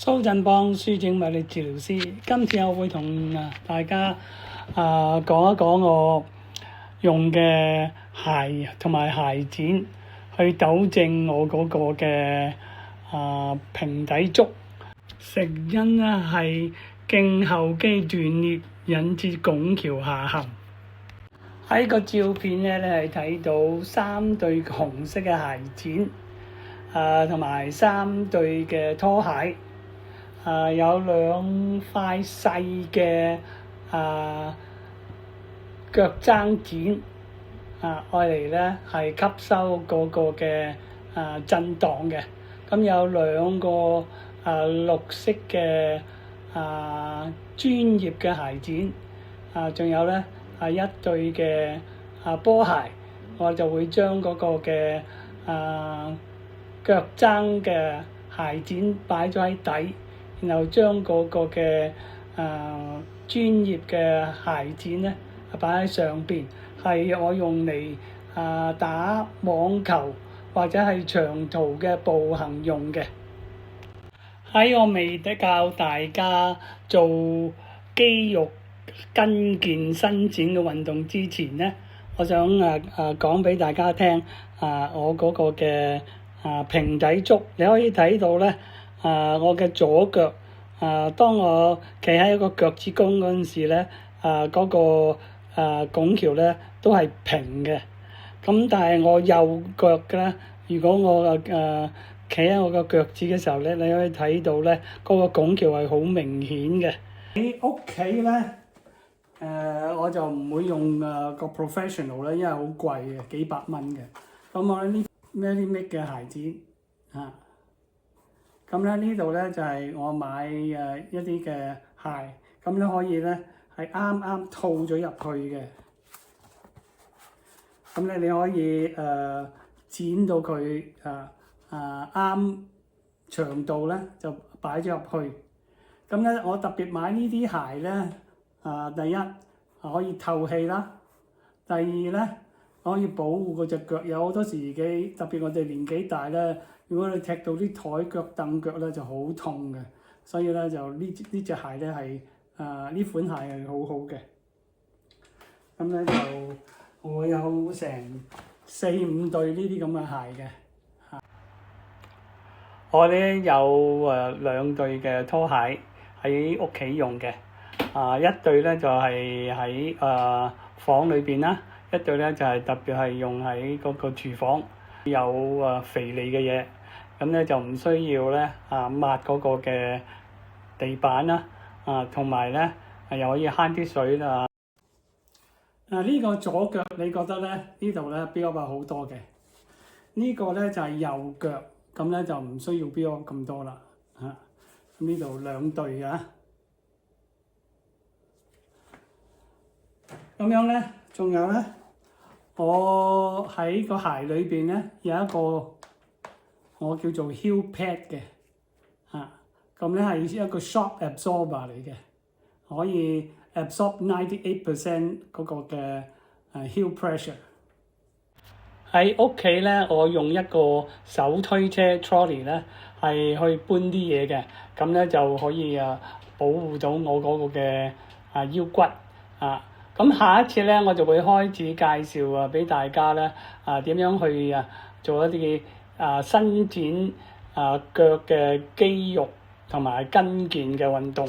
蘇振邦舒展物理治療師，今次我會同大家講一講我用嘅鞋同埋鞋墊去糾正我嗰個嘅平底足，成因咧係脛後肌斷裂引致拱橋下陷。喺個照片咧，你係睇到3對紅色嘅鞋墊，同埋3對嘅拖鞋，有2塊細嘅腳踭墊，愛嚟咧係吸收嗰個嘅震盪嘅。咁有2個綠色嘅專業嘅鞋墊，仲有咧一對嘅波鞋，我就會將嗰個嘅腳踭嘅鞋墊擺咗喺底，然後將嗰個嘅專業嘅鞋墊咧擺喺上邊，係我用嚟打網球或者係長途嘅步行用嘅。喺我未得教大家做肌肉跟腱伸展嘅運動之前咧，我想講俾大家聽我嗰個嘅平底足。你可以睇到咧我嘅左腳當我企喺一個腳趾公嗰陣時咧，嗰個拱橋咧都係平嘅。咁但係我右腳嘅咧，如果我企喺我個腳趾嘅時候咧，你可以睇到咧嗰個拱橋係好明顯嘅。喺屋企咧，我就唔會用個 professional 咧，因為好貴嘅，幾百蚊嘅。咁我呢 Medimate 嘅鞋墊咁咧呢度咧就係我買一啲嘅鞋，咁咧可以咧係啱啱套咗入去嘅。咁咧你可以剪到佢啱長度咧，就擺咗入去。咁咧我特別買呢啲鞋咧，第一可以透氣啦，第二咧可以保護嗰隻腳。有好多時特別我哋年紀大咧，如果你踢到啲台腳凳腳咧就好痛嘅，所以咧就呢隻鞋咧係呢款鞋係好好嘅。咁咧就我有成4-5對呢啲咁嘅鞋嘅。我咧有2對嘅拖鞋喺屋企用嘅，一對咧就係喺房裏邊啦，一對咧就係特別係用喺嗰個廚房，有肥膩嘅嘢，咁咧就唔需要咧抹嗰個嘅地板啦，同埋咧又可以慳啲水啦。呢個左腳你覺得咧呢度咧 build up 好多嘅，呢個咧就係右腳。咁咧就唔需要標咁多啦嚇。呢度2對嘅，咁樣咧，仲有咧，我喺個鞋裏邊咧有一個我叫做 heel pad 嘅嚇。咁咧係一個 shock absorber 嚟嘅，可以 absorb 98% 嗰個嘅heel pressure。喺屋企咧，我用一個手推車 trolley 咧，係去搬啲嘢嘅，咁咧就可以保護到我嗰個嘅腰骨咁下一次咧，我就會開始介紹俾大家咧點樣去做一啲伸展腳嘅肌肉同埋跟腱嘅運動。